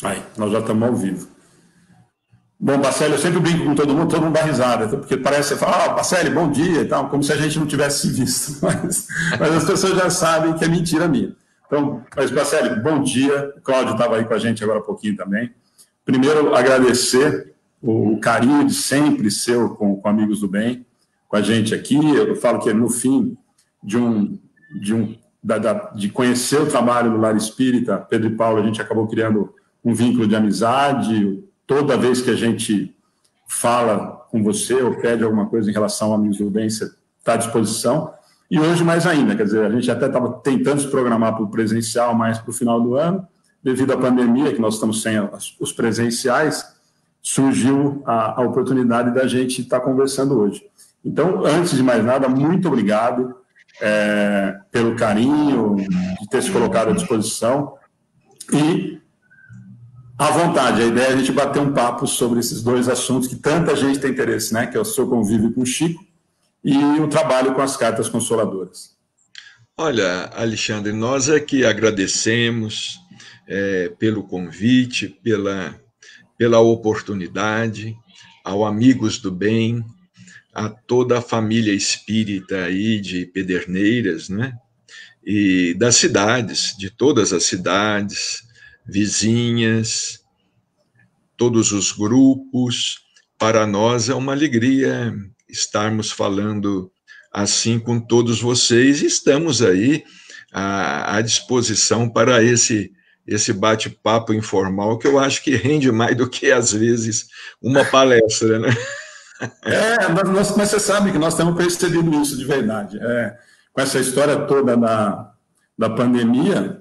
Aí, nós já estamos ao vivo. Bom, Bacelli, eu sempre brinco com todo mundo dá risada, porque parece que você fala, Bacelli, bom dia e tal, como se a gente não tivesse se visto, mas as pessoas já sabem que é mentira minha. Então, mas Bacelli, bom dia, o Cláudio estava aí com a gente agora há pouquinho também. Primeiro, agradecer o carinho de sempre seu com Amigos do Bem, com a gente aqui. Eu falo que no fim de conhecer o trabalho do Lar Espírita, Pedro e Paulo, a gente acabou criando um vínculo de amizade. Toda vez que a gente fala com você ou pede alguma coisa em relação a Amigos do Bem, você está à disposição. E hoje mais ainda, quer dizer, a gente até estava tentando se programar para o presencial mais para o final do ano, devido à pandemia, que nós estamos sem os presenciais, surgiu a oportunidade da gente estar conversando hoje. Então, antes de mais nada, muito obrigado pelo carinho, de ter se colocado à disposição e à vontade. A ideia é a gente bater um papo sobre esses dois assuntos que tanta gente tem interesse, né? Que é o seu convívio com o Chico e o trabalho com as cartas consoladoras. Olha, Alexandre, nós é que agradecemos pelo convite, pela oportunidade, ao Amigos do Bem, a toda a família espírita aí de Pederneiras, né? E das cidades, de todas as cidades vizinhas, todos os grupos. Para nós é uma alegria estarmos falando assim com todos vocês, e estamos aí à disposição para esse bate-papo informal, que eu acho que rende mais do que, às vezes, uma palestra, né? Mas você sabe que nós temos percebido isso de verdade. Com essa história toda da pandemia,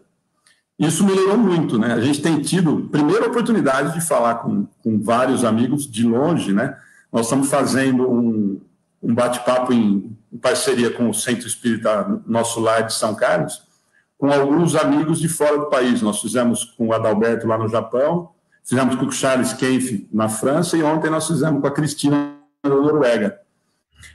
isso melhorou muito, né? A gente tem tido, primeiro, a oportunidade de falar com vários amigos de longe, né? Nós estamos fazendo um bate-papo em parceria com o Centro Espírita Nosso Lar de São Carlos, com alguns amigos de fora do país. Nós fizemos com o Adalberto lá no Japão, fizemos com o Charles Kempf na França, e ontem nós fizemos com a Cristina na Noruega.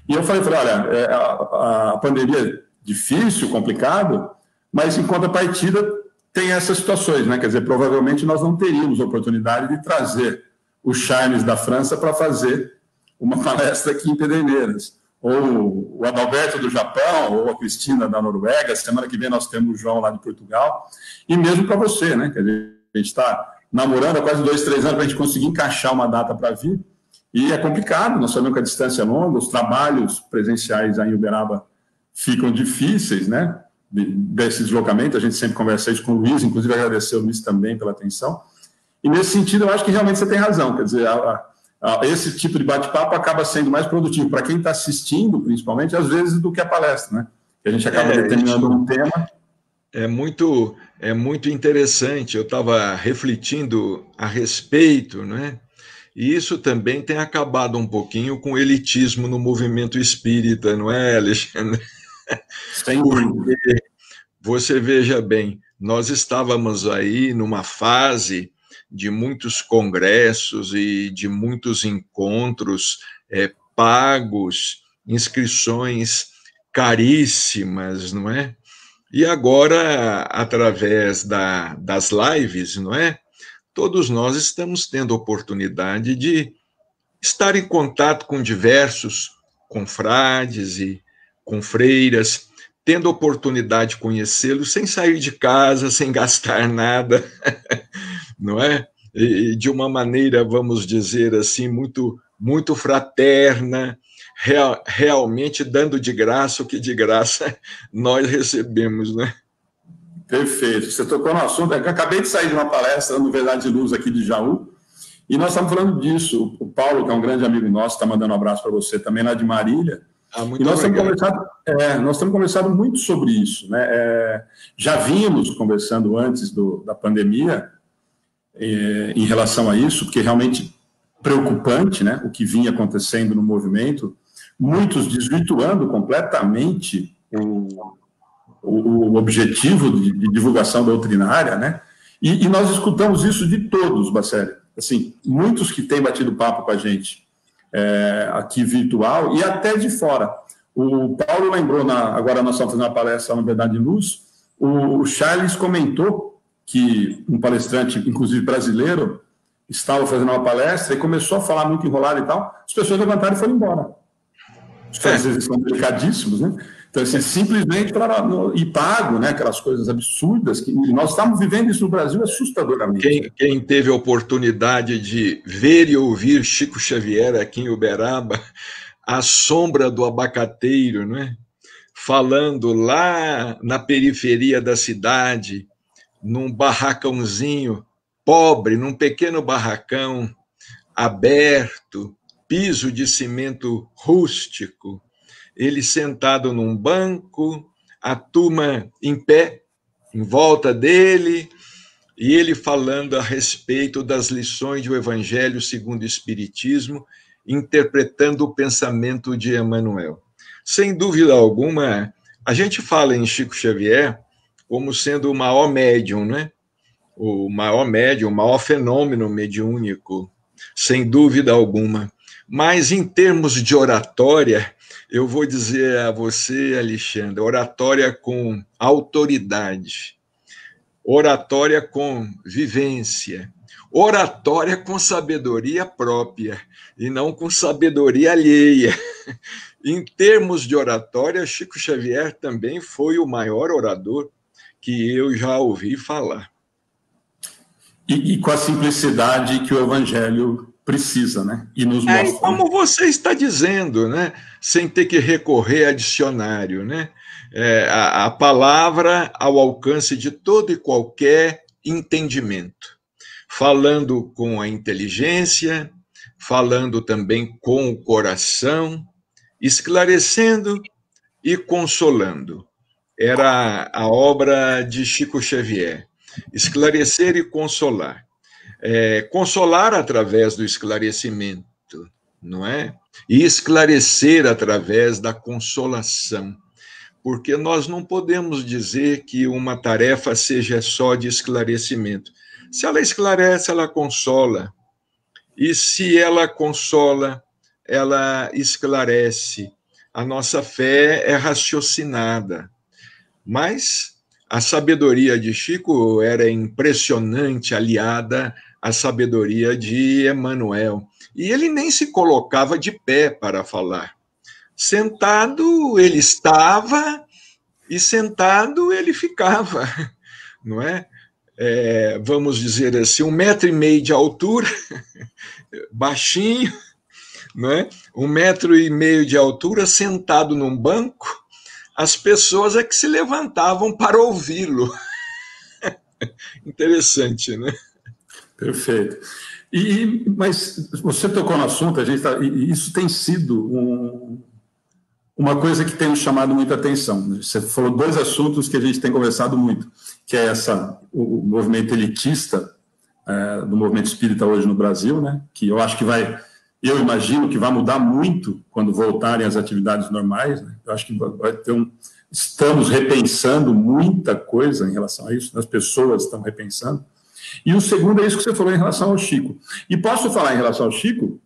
E eu falei, olha, a pandemia é difícil, complicado, mas em contrapartida tem essas situações, né? Quer dizer, provavelmente nós não teríamos a oportunidade de trazer o Charles da França para fazer uma palestra aqui em Pederneiras, ou o Adalberto do Japão, ou a Cristina da Noruega. Semana que vem nós temos o João lá de Portugal, e mesmo para você, né? Quer dizer, a gente está namorando há quase 2, 3 anos para a gente conseguir encaixar uma data para vir, e é complicado, nós sabemos que a distância é longa, os trabalhos presenciais aí em Uberaba ficam difíceis, né? Desse deslocamento, a gente sempre conversa isso com o Luiz, inclusive agradecer ao Luiz também pela atenção, e nesse sentido eu acho que realmente você tem razão, quer dizer, esse tipo de bate-papo acaba sendo mais produtivo para quem está assistindo, principalmente, às vezes, do que a palestra, né? Que a gente acaba determinando um tema. É muito interessante, eu estava refletindo a respeito, né? E isso também tem acabado um pouquinho com o elitismo no movimento espírita, não é, Alexandre? Porque você veja bem, nós estávamos aí numa fase de muitos congressos e de muitos encontros pagos, inscrições caríssimas, não é? E agora, através das lives, não é? Todos nós estamos tendo oportunidade de estar em contato com diversos confrades e confreiras, tendo oportunidade de conhecê-los sem sair de casa, sem gastar nada, não é? E de uma maneira, vamos dizer assim, muito fraterna, realmente dando de graça o que de graça nós recebemos, né? Perfeito. Você tocou no assunto. Eu acabei de sair de uma palestra no Verdade e Luz aqui de Jaú, e nós estamos falando disso. O Paulo, que é um grande amigo nosso, está mandando um abraço para você também, lá de Marília. Muito obrigado. Nós temos conversado muito sobre isso, né? Já vínhamos conversando antes da pandemia em relação a isso, porque é realmente preocupante, né? O que vinha acontecendo no movimento, muitos desvirtuando completamente o objetivo de divulgação doutrinária, né? E nós escutamos isso de todos, Bacelli. Assim, muitos que têm batido papo com a gente aqui virtual e até de fora. O Paulo lembrou, agora nós estamos fazendo uma palestra na Verdade e Luz, o Charles comentou que um palestrante, inclusive brasileiro, estava fazendo uma palestra e começou a falar muito enrolado e tal, as pessoas levantaram e foram embora. Os franceses são delicadíssimos, né? Então, assim, simplesmente falaram, e pago, né? Aquelas coisas absurdas, que nós estamos vivendo isso no Brasil assustadoramente. Quem teve a oportunidade de ver e ouvir Chico Xavier aqui em Uberaba, à sombra do abacateiro, né? Falando lá na periferia da cidade, num barracãozinho pobre, num pequeno barracão aberto, piso de cimento rústico, ele sentado num banco, a turma em pé, em volta dele, e ele falando a respeito das lições do Evangelho segundo o Espiritismo, interpretando o pensamento de Emmanuel. Sem dúvida alguma, a gente fala em Chico Xavier como sendo o maior médium, né? O maior médium, o maior fenômeno mediúnico, sem dúvida alguma. Mas em termos de oratória, eu vou dizer a você, Alexandre, oratória com autoridade, oratória com vivência, oratória com sabedoria própria e não com sabedoria alheia. Em termos de oratória, Chico Xavier também foi o maior orador que eu já ouvi falar. E com a simplicidade que o Evangelho precisa, né? E nos mostra. Como você está dizendo, né? Sem ter que recorrer a dicionário, né? A palavra ao alcance de todo e qualquer entendimento, falando com a inteligência, falando também com o coração, esclarecendo e consolando. Era a obra de Chico Xavier, esclarecer e consolar. Consolar através do esclarecimento, não é? E esclarecer através da consolação, porque nós não podemos dizer que uma tarefa seja só de esclarecimento. Se ela esclarece, ela consola, e se ela consola, ela esclarece. A nossa fé é raciocinada, mas a sabedoria de Chico era impressionante, aliada à sabedoria de Emmanuel. E ele nem se colocava de pé para falar. Sentado ele estava e sentado ele ficava, não é? Vamos dizer assim, 1,5 metro de altura, baixinho, não é? 1,5 metro de altura, sentado num banco, as pessoas é que se levantavam para ouvi-lo. Interessante, né? Perfeito. Mas você tocou no assunto, isso tem sido uma coisa que tem nos chamado muita atenção. Você falou 2 assuntos que a gente tem conversado muito, que é o movimento elitista do movimento espírita hoje no Brasil, né? Que eu acho que eu imagino que vai mudar muito quando voltarem às atividades normais, né? Eu acho que vai ter estamos repensando muita coisa em relação a isso, as pessoas estão repensando. E o segundo é isso que você falou em relação ao Chico. E posso falar em relação ao Chico,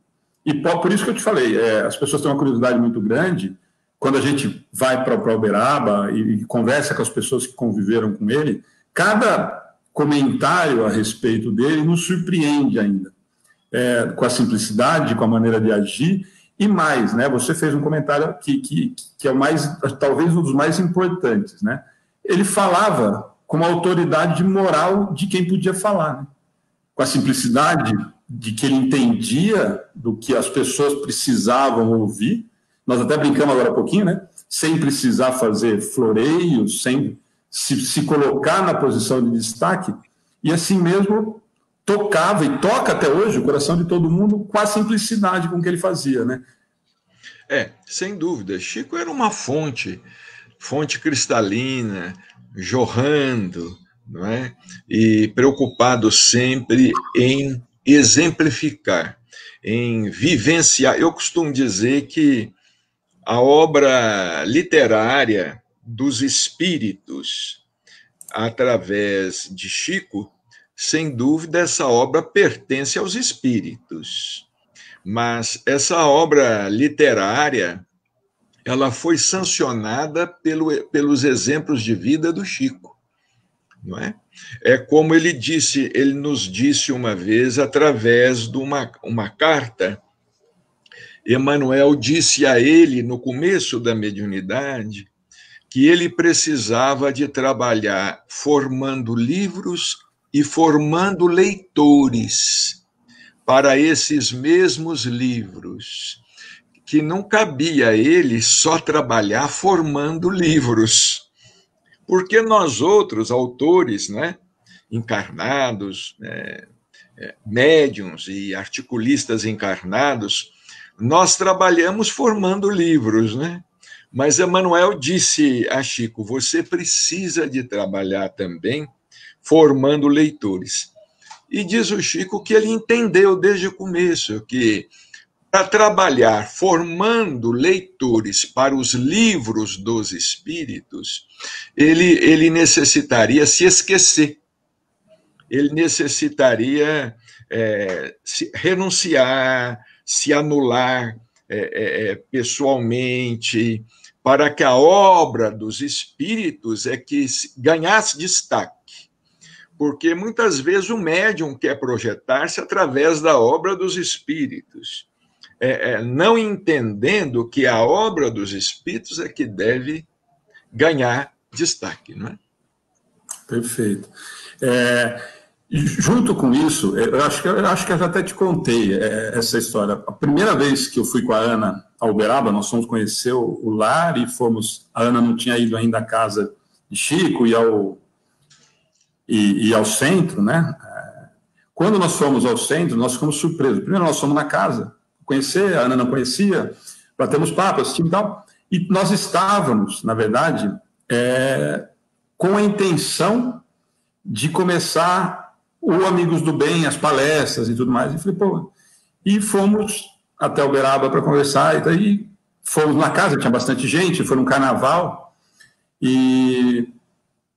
e por isso que eu te falei, as pessoas têm uma curiosidade muito grande, quando a gente vai para Uberaba e conversa com as pessoas que conviveram com ele, cada comentário a respeito dele nos surpreende ainda, com a simplicidade, com a maneira de agir, e mais, né? Você fez um comentário que é o mais, talvez um dos mais importantes, né? Ele falava com uma autoridade moral de quem podia falar, né? Com a simplicidade de que ele entendia do que as pessoas precisavam ouvir. Nós até brincamos agora há pouquinho, né? Sem precisar fazer floreios, sem se colocar na posição de destaque, e assim mesmo tocava e toca até hoje o coração de todo mundo com a simplicidade com que ele fazia, né? Sem dúvida. Chico era uma fonte cristalina, jorrando, não é? E preocupado sempre em exemplificar, em vivenciar. Eu costumo dizer que a obra literária dos espíritos, através de Chico, sem dúvida, essa obra pertence aos espíritos. Mas essa obra literária, ela foi sancionada pelos exemplos de vida do Chico. não é? É como ele nos disse uma vez, através de uma carta. Emmanuel disse a ele, no começo da mediunidade, que ele precisava de trabalhar formando livros e formando leitores para esses mesmos livros, que não cabia a ele só trabalhar formando livros, porque nós outros, autores, né, encarnados, médiuns e articulistas encarnados, nós trabalhamos formando livros, né? Mas Emmanuel disse a Chico, você precisa de trabalhar também formando leitores. E diz o Chico que ele entendeu desde o começo que para trabalhar formando leitores para os livros dos espíritos, ele necessitaria se esquecer, ele necessitaria renunciar, se anular pessoalmente, para que a obra dos espíritos que ganhasse destaque. Porque muitas vezes o médium quer projetar-se através da obra dos espíritos, não entendendo que a obra dos espíritos é que deve ganhar destaque, não é? Perfeito. Junto com isso, eu acho que eu já até te contei essa história. A primeira vez que eu fui com a Ana a Uberaba, nós fomos conhecer o lar e fomos. A Ana não tinha ido ainda à casa de Chico e ao centro, né? Quando nós fomos ao centro, nós ficamos surpresos. Primeiro, nós fomos na casa conhecer, a Ana não conhecia, batemos papo, assistimos e tal. E nós estávamos, na verdade, com a intenção de começar o Amigos do Bem, as palestras e tudo mais. E falei, e fomos até Uberaba para conversar, e daí fomos na casa, tinha bastante gente, foi num carnaval, e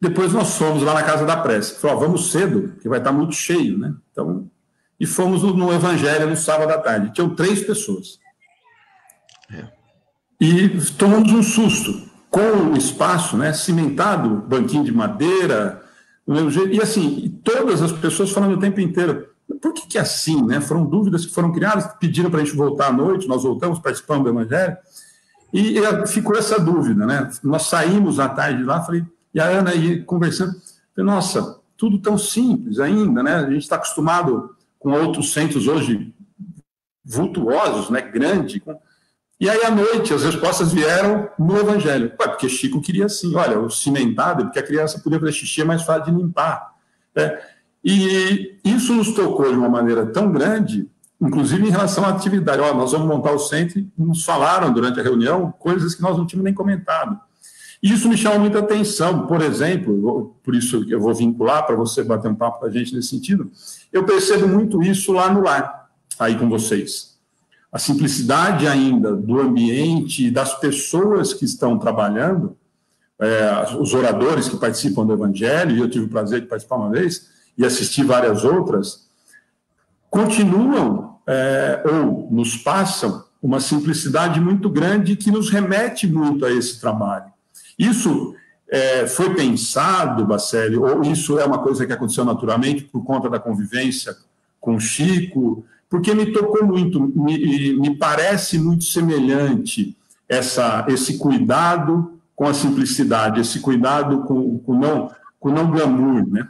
depois nós fomos lá na Casa da Prece. Falei, vamos cedo, que vai estar muito cheio, né? Então, e fomos no Evangelho no sábado à tarde. Tinham 3 pessoas. E tomamos um susto com o espaço, né, cimentado, banquinho de madeira, do mesmo jeito. E assim, todas as pessoas falando o tempo inteiro, por que é assim, né? Foram dúvidas que foram criadas, pediram para a gente voltar à noite, nós voltamos, participamos do Evangelho, e ficou essa dúvida, né? Nós saímos à tarde de lá, e a Ana aí conversando, falei, nossa, tudo tão simples ainda, né? A gente está acostumado com outros centros hoje vultuosos, né? Grande. E aí, à noite, as respostas vieram no Evangelho. Porque Chico queria assim, olha, o cimentado, porque a criança podia fazer xixi, é mais fácil de limpar. E isso nos tocou de uma maneira tão grande, inclusive em relação à atividade. Nós vamos montar o centro, e nos falaram durante a reunião coisas que nós não tínhamos nem comentado. E isso me chama muita atenção. Por exemplo, por isso eu vou vincular para você bater um papo com a gente nesse sentido, eu percebo muito isso lá no lar, aí com vocês. A simplicidade ainda do ambiente e das pessoas que estão trabalhando, os oradores que participam do Evangelho, e eu tive o prazer de participar uma vez, e assistir várias outras, continuam ou nos passam uma simplicidade muito grande que nos remete muito a esse trabalho. Isso foi pensado, Baceli, ou isso é uma coisa que aconteceu naturalmente por conta da convivência com o Chico, porque me tocou muito, me parece muito semelhante esse cuidado com a simplicidade, esse cuidado com o não glamour, né?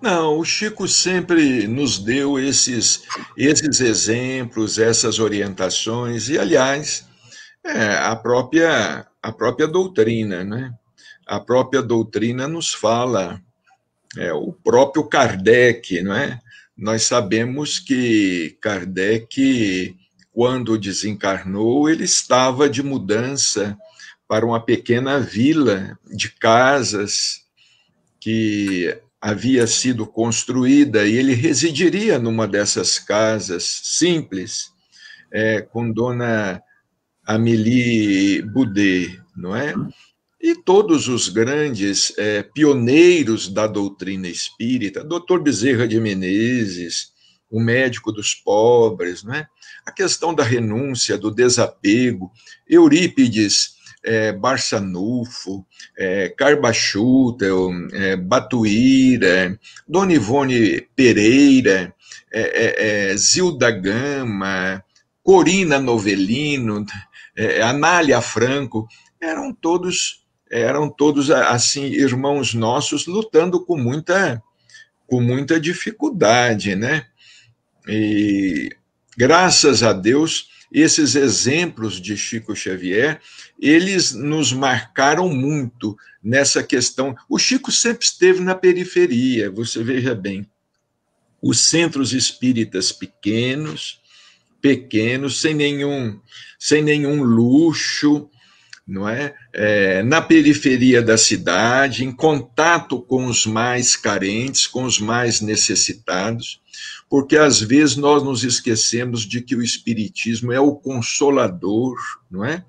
Não, o Chico sempre nos deu esses exemplos, essas orientações, e, aliás, a própria doutrina, né? A própria doutrina nos fala, o próprio Kardec, não é? Nós sabemos que Kardec, quando desencarnou, ele estava de mudança para uma pequena vila de casas que havia sido construída, e ele residiria numa dessas casas simples, com Dona Amélie Boudet, não é? E todos os grandes pioneiros da doutrina espírita, Dr. Bezerra de Menezes, o médico dos pobres, não é? A questão da renúncia, do desapego, Eurípides Barçanufo, Carbachutel, Batuíra, Dona Ivone Pereira, Zilda Gama, Corina Novelino, Anália Franco, eram todos assim irmãos nossos lutando com muita dificuldade, né? E graças a Deus, esses exemplos de Chico Xavier, eles nos marcaram muito nessa questão. O Chico sempre esteve na periferia, você veja bem. Os centros espíritas pequenos, sem nenhum luxo, não é? Na periferia da cidade, em contato com os mais carentes, com os mais necessitados, porque às vezes nós nos esquecemos de que o Espiritismo é o consolador, não é?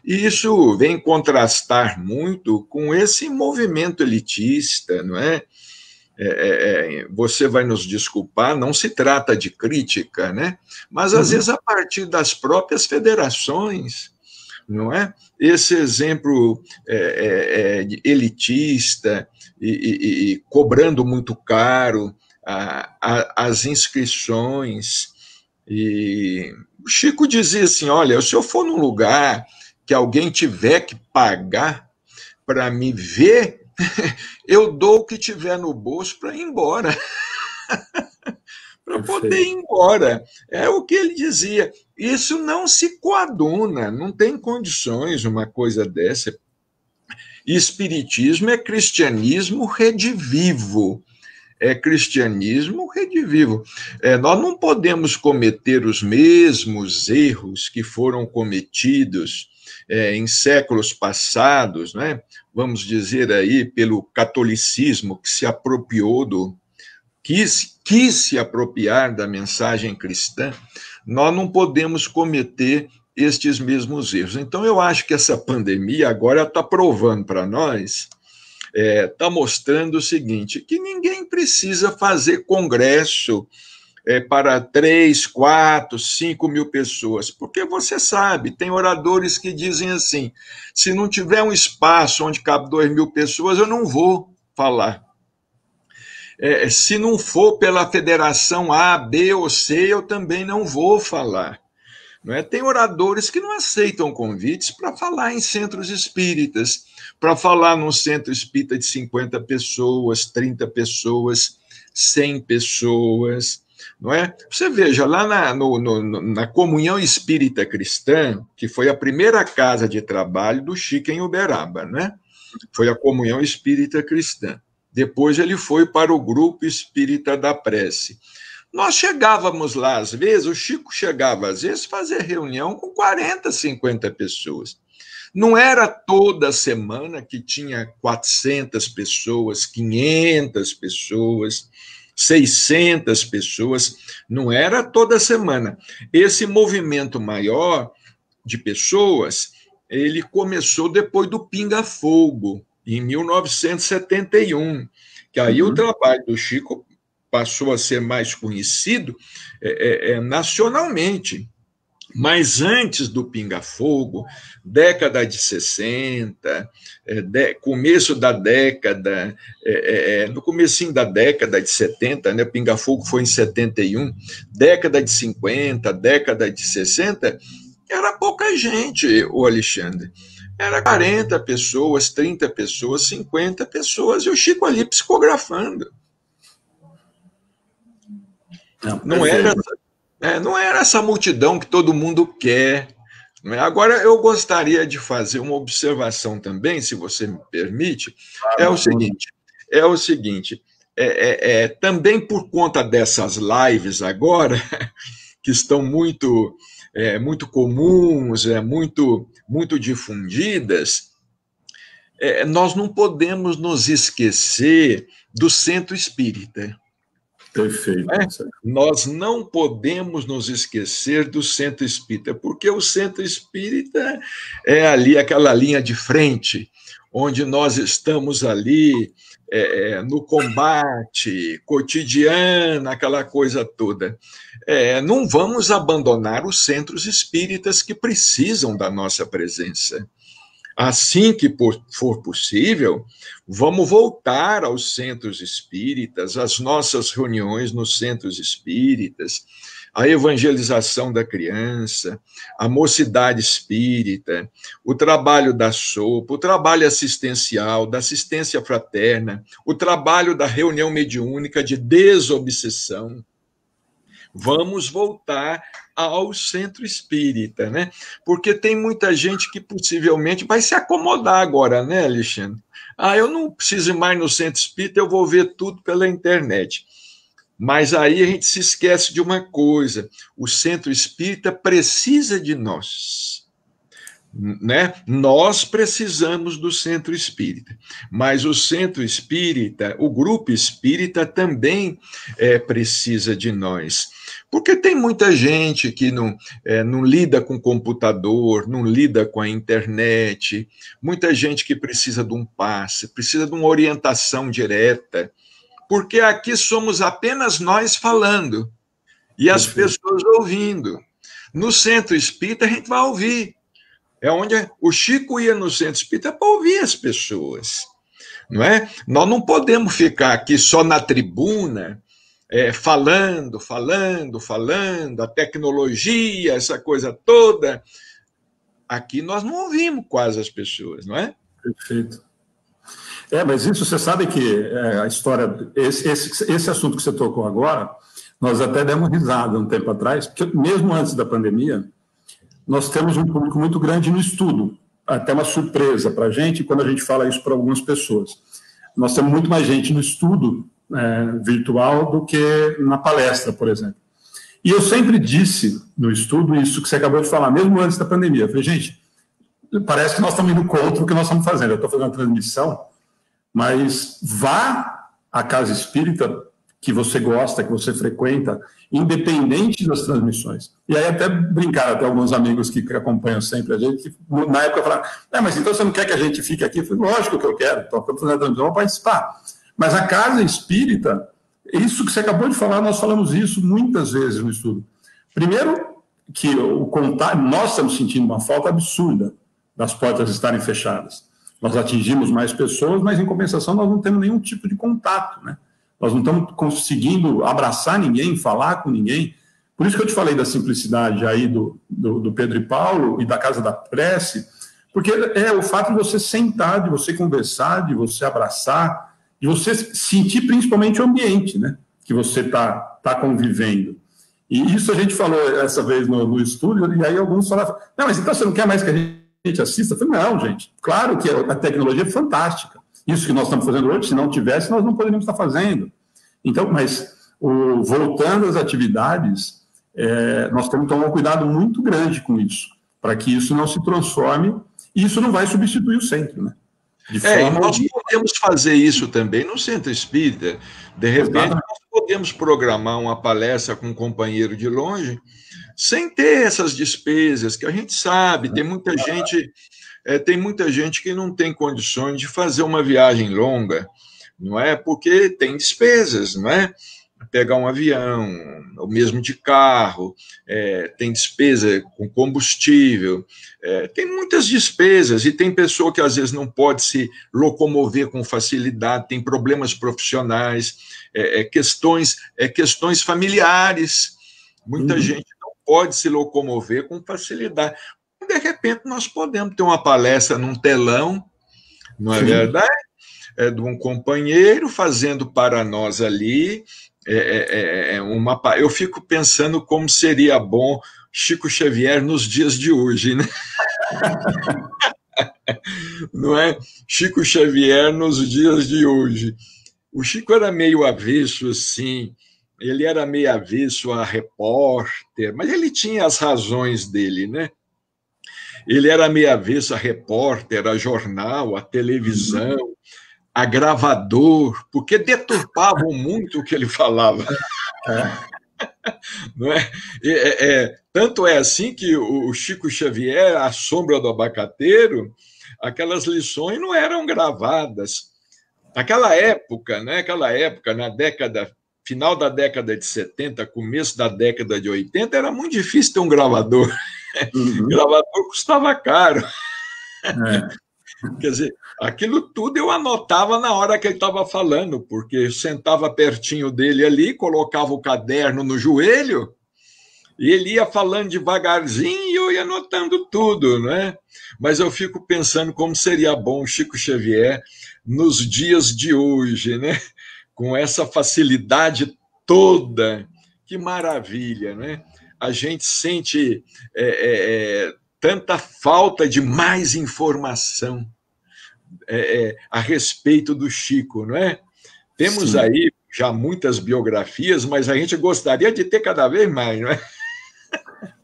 E isso vem contrastar muito com esse movimento elitista, não é? Você vai nos desculpar, não se trata de crítica, né? Mas às vezes a partir das próprias federações, não é? Esse exemplo elitista e cobrando muito caro as inscrições. E o Chico dizia assim, olha, se eu for num lugar que alguém tiver que pagar para me ver, eu dou o que tiver no bolso para ir embora. Para poder ir embora. É o que ele dizia. Isso não se coaduna, não tem condições uma coisa dessa. Espiritismo é cristianismo redivivo. É cristianismo redivivo. Nós não podemos cometer os mesmos erros que foram cometidos em séculos passados, né? Vamos dizer aí, pelo catolicismo que se apropriou quis se apropriar da mensagem cristã, nós não podemos cometer estes mesmos erros. Então, eu acho que essa pandemia agora está provando para nós, está mostrando o seguinte, que ninguém precisa fazer congresso para 3, 4, 5 mil pessoas, porque você sabe, tem oradores que dizem assim, se não tiver um espaço onde cabe 2.000 pessoas, eu não vou falar. Se não for pela federação A, B ou C, eu também não vou falar. Não é? Tem oradores que não aceitam convites para falar em centros espíritas, para falar num centro espírita de 50 pessoas, 30 pessoas, 100 pessoas. Não é? Você veja, lá na Comunhão Espírita Cristã, que foi a primeira casa de trabalho do Chico em Uberaba, né? Foi a Comunhão Espírita Cristã. Depois ele foi para o Grupo Espírita da Prece. Nós chegávamos lá, às vezes, o Chico chegava, às vezes, fazer reunião com 40, 50 pessoas. Não era toda semana que tinha 400 pessoas, 500 pessoas, 600 pessoas, não era toda semana. Esse movimento maior de pessoas, ele começou depois do Pinga Fogo, em 1971, que aí o trabalho do Chico passou a ser mais conhecido nacionalmente. Mas antes do Pinga Fogo, década de 60, começo da década, no comecinho da década de 70, né, Pinga Fogo foi em 71, década de 50, década de 60, era pouca gente, o Alexandre. Era 40 pessoas, 30 pessoas, 50 pessoas, e o Chico ali psicografando. Não era essa multidão que todo mundo quer. Agora, eu gostaria de fazer uma observação também, se você me permite, é o seguinte, também por conta dessas lives agora, que estão muito comuns, muito difundidas, nós não podemos nos esquecer do centro espírita. Perfeito. Nós não podemos nos esquecer do centro espírita, porque o centro espírita é ali aquela linha de frente, onde nós estamos ali no combate cotidiano, aquela coisa toda. Não vamos abandonar os centros espíritas que precisam da nossa presença. assim que for possível, vamos voltar aos centros espíritas, às nossas reuniões nos centros espíritas, a evangelização da criança, a mocidade espírita, o trabalho da sopa, o trabalho assistencial, da assistência fraterna, o trabalho da reunião mediúnica de desobsessão. Vamos voltar ao centro espírita, né? Porque tem muita gente que possivelmente vai se acomodar agora, né, Alexandre? Eu não preciso ir mais no centro espírita, eu vou ver tudo pela internet. Mas aí a gente se esquece de uma coisa: o centro espírita precisa de nós, né? Nós precisamos do centro espírita, mas o centro espírita, o grupo espírita também precisa de nós, porque tem muita gente que não lida com computador, não lida com a internet, muita gente que precisa de um passe, precisa de uma orientação direta, porque aqui somos apenas nós falando e as pessoas ouvindo. No centro espírita a gente vai ouvir. É onde o Chico ia no centro espírita para ouvir as pessoas, não é? Nós não podemos ficar aqui só na tribuna, falando, a tecnologia, essa coisa toda. Aqui nós não ouvimos quase as pessoas, não é? Perfeito. Mas isso você sabe que a história, esse assunto que você tocou agora, nós até demos risada um tempo atrás, porque mesmo antes da pandemia, nós temos um público muito grande no estudo, até uma surpresa para a gente quando a gente fala isso para algumas pessoas. Nós temos muito mais gente no estudo virtual do que na palestra, por exemplo. E eu sempre disse no estudo isso que você acabou de falar, mesmo antes da pandemia. Eu falei, gente, parece que nós estamos indo contra o que nós estamos fazendo. Eu estou fazendo uma transmissão, mas vá à casa espírita que você gosta, que você frequenta, independente das transmissões. E aí até brincaram, até alguns amigos que acompanham sempre a gente, que na época falaram, mas então você não quer que a gente fique aqui? Eu falei, lógico que eu quero, estou fazendo a transmissão, vou participar. Mas a casa espírita, isso que você acabou de falar, nós falamos isso muitas vezes no estudo. Primeiro, que o contato, nós estamos sentindo uma falta absurda das portas estarem fechadas. Nós atingimos mais pessoas, mas, em compensação, nós não temos nenhum tipo de contato, né? Nós não estamos conseguindo abraçar ninguém, falar com ninguém. Por isso que eu te falei da simplicidade aí do Pedro e Paulo e da Casa da Prece, porque é o fato de você sentar, de você conversar, de você abraçar, de você sentir principalmente o ambiente, né, que você está convivendo. E isso a gente falou essa vez no estúdio, e aí alguns falavam, mas então você não quer mais que a gente assista? Eu falei, não, gente, claro que a tecnologia é fantástica. Isso que nós estamos fazendo hoje, se não tivesse, nós não poderíamos estar fazendo. Então, mas voltando às atividades, nós temos que tomar um cuidado muito grande com isso, para que isso não se transforme, e isso não vai substituir o centro, né? Nós podemos fazer isso também no centro espírita. De repente, nós podemos programar uma palestra com um companheiro de longe, sem ter essas despesas, que a gente sabe, tem muita gente que não tem condições de fazer uma viagem longa, não é? Porque tem despesas, não é? Pegar um avião, ou mesmo de carro, tem despesa com combustível, tem muitas despesas, e tem pessoa que às vezes não pode se locomover com facilidade, tem problemas profissionais, questões familiares, muita gente não pode se locomover com facilidade. De repente, nós podemos ter uma palestra num telão, não é verdade? De um companheiro fazendo para nós ali. Eu fico pensando como seria bom Chico Xavier nos dias de hoje, né? Não é? Chico Xavier nos dias de hoje. O Chico era meio avesso, assim, ele era meio avesso a repórter, mas ele tinha as razões dele, né? Ele era meio avesso a repórter, a jornal, a televisão, a gravador, porque deturpavam muito o que ele falava. Não é? Tanto é assim que o Chico Xavier, A Sombra do Abacateiro, aquelas lições não eram gravadas. Naquela época, né? Final da década de 70, começo da década de 80, era muito difícil ter um gravador. Gravador custava caro. Quer dizer, aquilo tudo eu anotava na hora que ele estava falando, porque eu sentava pertinho dele ali, colocava o caderno no joelho, e ele ia falando devagarzinho e eu ia anotando tudo, né? Mas eu fico pensando como seria bom o Chico Xavier nos dias de hoje, né? Com essa facilidade toda. Que maravilha, né? A gente sente tanta falta de mais informação a respeito do Chico, não é? Temos Sim. aí já muitas biografias, mas a gente gostaria de ter cada vez mais, não é?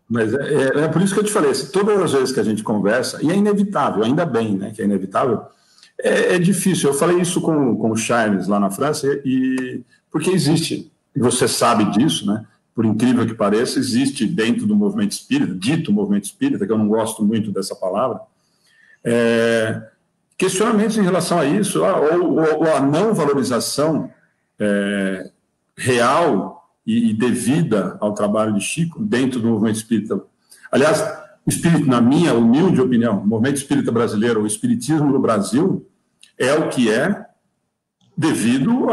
Mas é por isso que eu te falei, todas as vezes que a gente conversa, e é inevitável, ainda bem, né, que é inevitável, é difícil. Eu falei isso com o Charles lá na França, porque existe, e você sabe disso, né, por incrível que pareça, existe dentro do movimento espírita, dito movimento espírita, que eu não gosto muito dessa palavra, questionamentos em relação a isso, ou a não valorização real e devida ao trabalho de Chico dentro do movimento espírita. Aliás, o espírito, na minha humilde opinião, o movimento espírita brasileiro, o espiritismo no Brasil, é o que é devido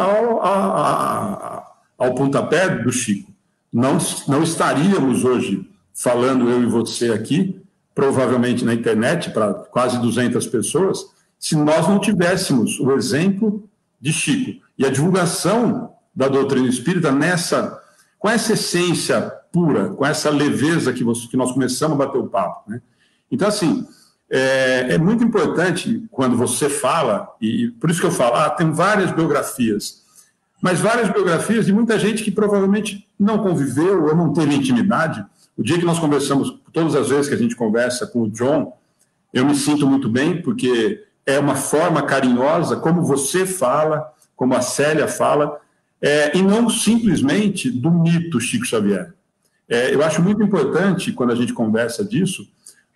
ao pontapé do Chico. Não estaríamos hoje falando eu e você aqui, provavelmente na internet, para quase 200 pessoas, se nós não tivéssemos o exemplo de Chico e a divulgação da doutrina espírita com essa essência pura, com essa leveza que nós começamos a bater o papo, né? Então, assim, é muito importante quando você fala, e por isso que eu falo, tem várias biografias, mas várias biografias de muita gente que provavelmente não conviveu ou não teve intimidade. O dia que nós conversamos, todas as vezes que a gente conversa com o John, eu me sinto muito bem, porque é uma forma carinhosa, como você fala, como a Célia fala, e não simplesmente do mito Chico Xavier. Eu acho muito importante, quando a gente conversa disso,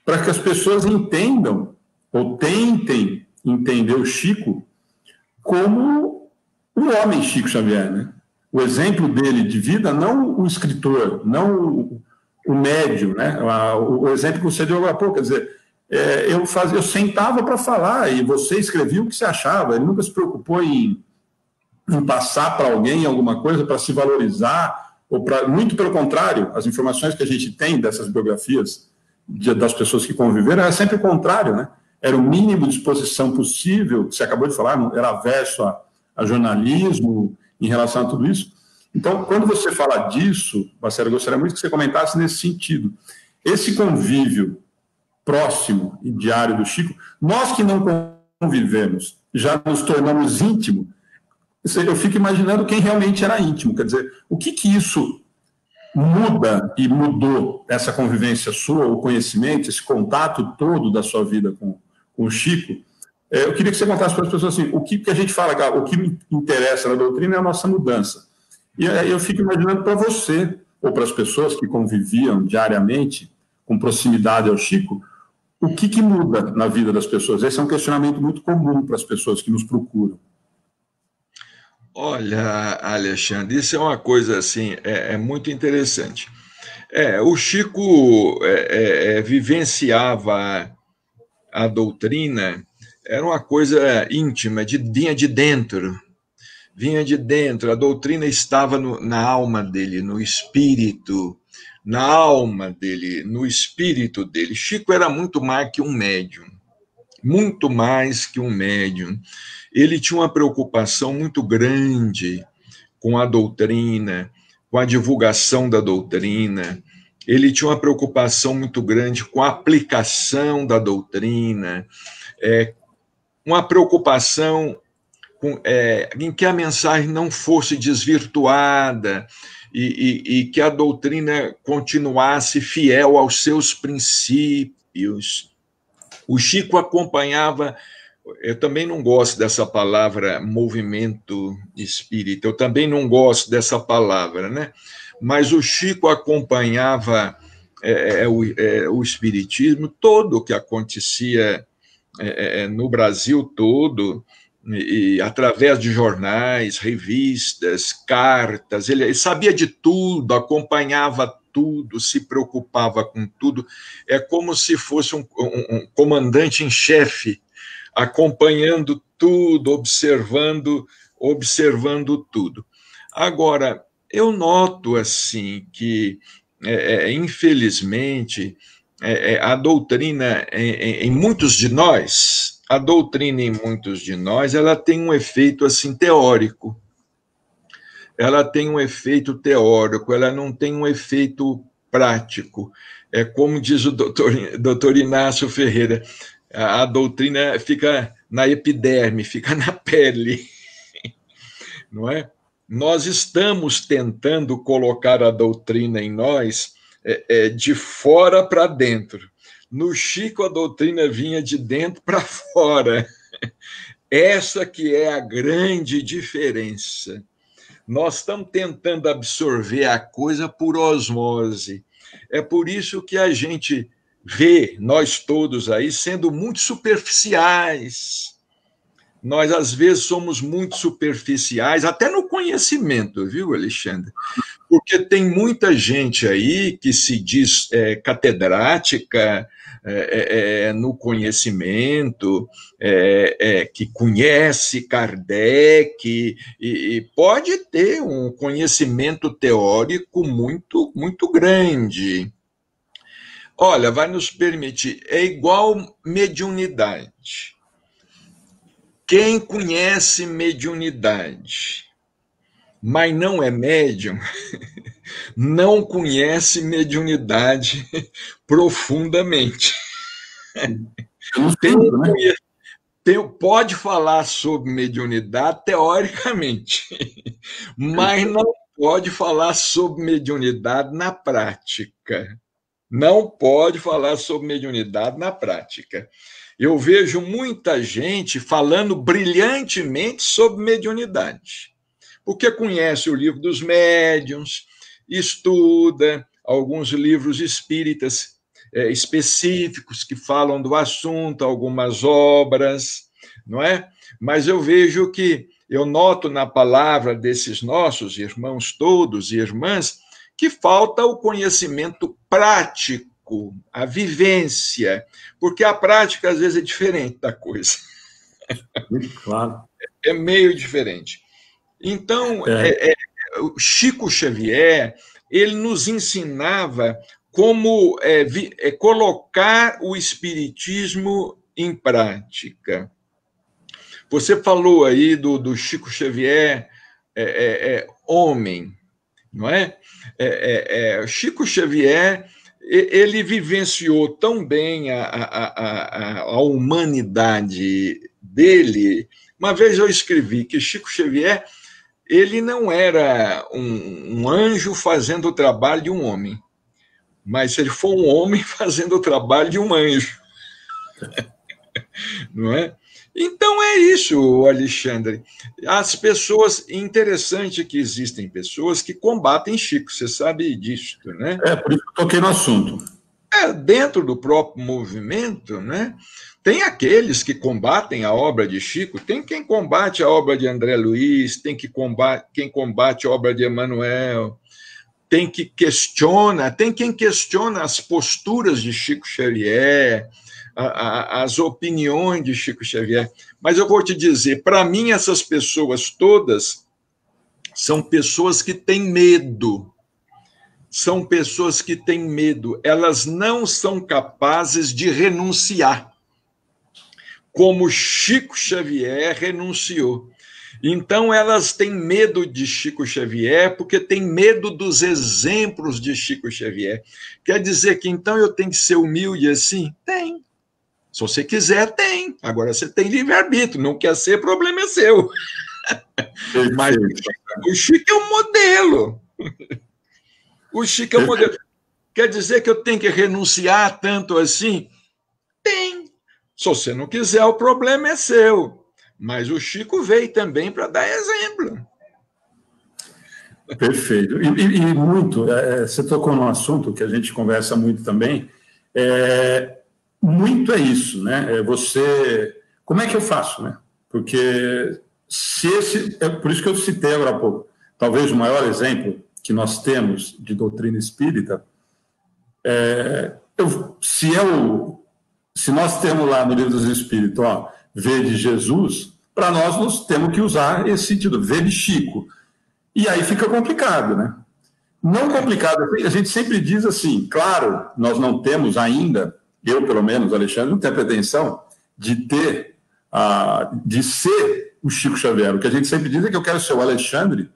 para que as pessoas entendam, ou tentem entender o Chico como o homem Chico Xavier, né? O exemplo dele de vida, não o escritor, não o médium, né? O exemplo que você deu agora há pouco, quer dizer, eu sentava para falar e você escrevia o que você achava, ele nunca se preocupou em passar para alguém alguma coisa para se valorizar, muito pelo contrário, as informações que a gente tem dessas biografias das pessoas que conviveram era sempre o contrário, né? Era o mínimo de exposição possível, que você acabou de falar, era averso a jornalismo em relação a tudo isso. Então, quando você fala disso, Marcelo, eu gostaria muito que você comentasse nesse sentido. Esse convívio próximo e diário do Chico, nós que não convivemos, já nos tornamos íntimos, eu fico imaginando quem realmente era íntimo, quer dizer, o que isso muda e mudou essa convivência sua, o conhecimento, esse contato todo da sua vida com o Chico. Eu queria que você contasse para as pessoas assim, o que a gente fala, o que me interessa na doutrina é a nossa mudança. E eu fico imaginando para você, ou para as pessoas que conviviam diariamente, com proximidade ao Chico, o que muda na vida das pessoas? Esse é um questionamento muito comum para as pessoas que nos procuram. Olha, Alexandre, isso é uma coisa assim, muito interessante. O Chico vivenciava a doutrina, era uma coisa íntima, vinha de dentro, a doutrina estava na alma dele, no espírito, na alma dele, no espírito dele. Chico era muito mais que um médium, muito mais que um médium. Ele tinha uma preocupação muito grande com a doutrina, com a divulgação da doutrina. Ele tinha uma preocupação muito grande com a aplicação da doutrina, uma preocupação em que a mensagem não fosse desvirtuada e que a doutrina continuasse fiel aos seus princípios. O Chico acompanhava. Eu também não gosto dessa palavra movimento espírita, eu também não gosto dessa palavra, né? Mas o Chico acompanhava o espiritismo, todo o que acontecia no Brasil todo, e através de jornais, revistas, cartas, ele sabia de tudo, acompanhava tudo, se preocupava com tudo, é como se fosse um comandante em chefe acompanhando tudo, observando tudo. Agora, eu noto assim que, infelizmente, a doutrina em muitos de nós, ela tem um efeito assim teórico. Ela tem um efeito teórico, ela não tem um efeito prático. É como diz o doutor Inácio Ferreira, a doutrina fica na epiderme, fica na pele, não é? Nós estamos tentando colocar a doutrina em nós de fora para dentro. No Chico, a doutrina vinha de dentro para fora. Essa que é a grande diferença. Nós estamos tentando absorver a coisa por osmose. É por isso que a gente vê, nós todos aí, sendo muito superficiais. Nós, às vezes, somos muito superficiais, até no conhecimento, viu, Alexandre? Porque tem muita gente aí que se diz catedrática no conhecimento, que conhece Kardec, e pode ter um conhecimento teórico muito, muito grande. Olha, vai nos permitir, é igual mediunidade. Quem conhece mediunidade, mas não é médium, não conhece mediunidade profundamente. Pode falar sobre mediunidade teoricamente, mas não pode falar sobre mediunidade na prática. Não pode falar sobre mediunidade na prática. Eu vejo muita gente falando brilhantemente sobre mediunidade, porque conhece o livro dos médiuns, estuda alguns livros espíritas específicos que falam do assunto, algumas obras, não é? Mas eu noto na palavra desses nossos irmãos todos e irmãs que falta o conhecimento prático, a vivência, porque a prática às vezes é diferente da coisa. Claro. É meio diferente. Então, o Chico Xavier, ele nos ensinava como colocar o espiritismo em prática. Você falou aí do Chico Xavier, homem, não é? Chico Xavier, ele vivenciou tão bem a humanidade dele. Uma vez eu escrevi que Chico Xavier, ele não era um anjo fazendo o trabalho de um homem, mas ele foi um homem fazendo o trabalho de um anjo. Não é? Então é isso, Alexandre. As pessoas, interessante que existem pessoas que combatem Chico, você sabe disso, né? Por isso que eu toquei no assunto. Dentro do próprio movimento, né? Tem aqueles que combatem a obra de Chico, tem quem combate a obra de André Luiz, tem quem combate a obra de Emmanuel, tem quem questiona as posturas de Chico Xavier, as opiniões de Chico Xavier. Mas eu vou te dizer, para mim, essas pessoas todas são pessoas que têm medo. São pessoas que têm medo. Elas não são capazes de renunciar, como Chico Xavier renunciou. Então, elas têm medo de Chico Xavier porque têm medo dos exemplos de Chico Xavier. Quer dizer que, então, eu tenho que ser humilde assim? Tem. Se você quiser, tem. Agora, você tem livre-arbítrio. Não quer ser, problema é seu. Mas o Chico é um modelo. O Chico é um modelo. Quer dizer que eu tenho que renunciar tanto assim? Tem. Se você não quiser, o problema é seu. Mas o Chico veio também para dar exemplo. Perfeito. E muito, você tocou num assunto que a gente conversa muito também, muito é isso, né? Como é que eu faço, né? Porque por isso que eu citei agora há pouco, talvez o maior exemplo que nós temos de doutrina espírita, se nós temos lá no Livro dos Espíritos, V de Jesus, para nós temos que usar esse sentido, V de Chico. E aí fica complicado, né? Não complicado, a gente sempre diz assim, claro, nós não temos ainda, eu pelo menos, Alexandre, não tenho pretensão de ser o Chico Xavier. O que a gente sempre diz é que eu quero ser o Alexandre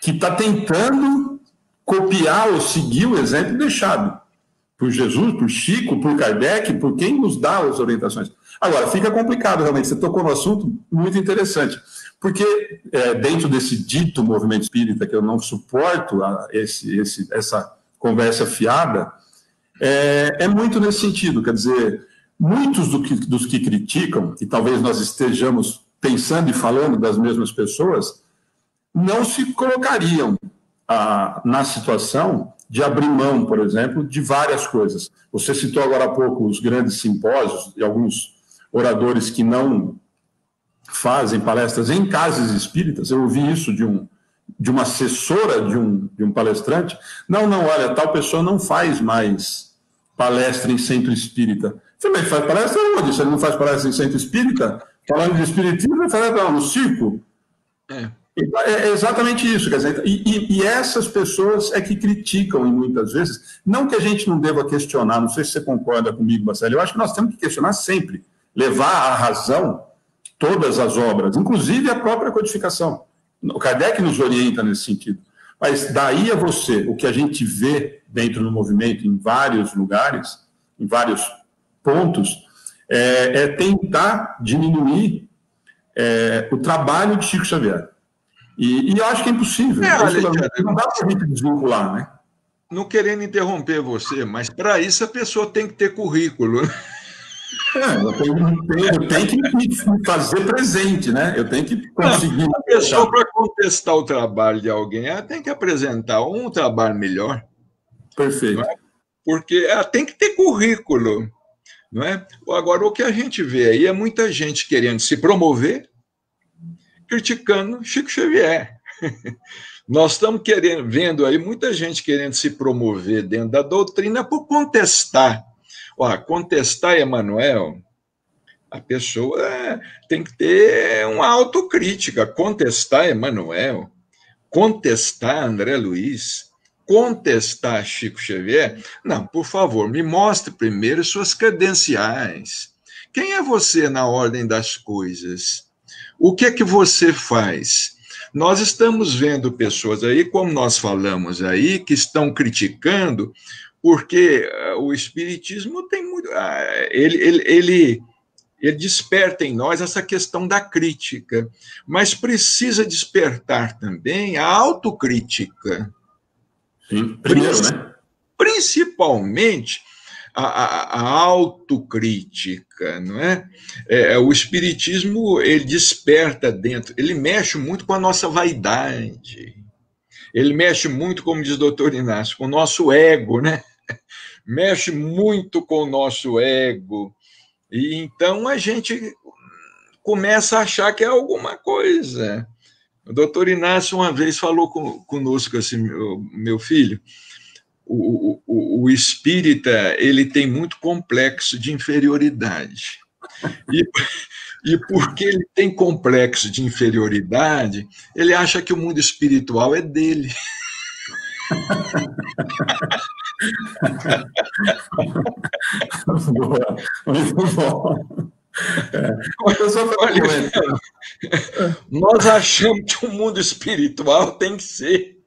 que está tentando copiar ou seguir o exemplo deixado por Jesus, por Chico, por Kardec, por quem nos dá as orientações. Agora, fica complicado, realmente, você tocou no assunto muito interessante, porque dentro desse dito movimento espírita, que eu não suporto essa conversa fiada, é muito nesse sentido, quer dizer, muitos dos que criticam, e talvez nós estejamos pensando e falando das mesmas pessoas, não se colocariam na situação de abrir mão, por exemplo, de várias coisas. Você citou agora há pouco os grandes simpósios e alguns oradores que não fazem palestras em casas espíritas. Eu ouvi isso de uma assessora de um palestrante. Não, olha, tal pessoa não faz mais palestra em centro espírita. Você também faz palestra onde? Você não faz palestra em centro espírita? Falando de espiritismo, vai falar no circo? É exatamente isso, quer dizer, e essas pessoas é que criticam, e muitas vezes, não que a gente não deva questionar, não sei se você concorda comigo, Marcelo, eu acho que nós temos que questionar sempre, levar à razão todas as obras, inclusive a própria codificação. O Kardec nos orienta nesse sentido. Mas daí a você, o que a gente vê dentro do movimento, em vários lugares, em vários pontos, é tentar diminuir o trabalho de Chico Xavier. E eu acho que é impossível. Não dá para a gente desvincular, né? Não querendo interromper você, mas para isso a pessoa tem que ter currículo. Eu tenho que me fazer presente, né? Eu tenho que conseguir. A pessoa, para contestar o trabalho de alguém, ela tem que apresentar um trabalho melhor. Perfeito. Não é? Porque ela tem que ter currículo. Não é? Agora, o que a gente vê aí é muita gente querendo se promover, criticando Chico Xavier. Nós estamos vendo aí muita gente querendo se promover dentro da doutrina por contestar. Contestar Emmanuel, a pessoa tem que ter uma autocrítica. Contestar Emmanuel, contestar André Luiz, contestar Chico Xavier. Não, por favor, me mostre primeiro suas credenciais. Quem é você na ordem das coisas? O que é que você faz? Nós estamos vendo pessoas aí, como nós falamos aí, que estão criticando, porque o Espiritismo tem muito. Ele desperta em nós essa questão da crítica, mas precisa despertar também a autocrítica. Sim, primeiro, né? Principalmente a autocrítica, não é? O Espiritismo, ele desperta dentro, ele mexe muito com a nossa vaidade, ele mexe muito, como diz o doutor Inácio, com o nosso ego, né? Mexe muito com o nosso ego, e então a gente começa a achar que é alguma coisa. O doutor Inácio uma vez falou conosco assim, meu filho, o espírita, ele tem muito complexo de inferioridade. E porque ele tem complexo de inferioridade, ele acha que o mundo espiritual é dele. Boa, muito bom. Nós achamos que o mundo espiritual tem que ser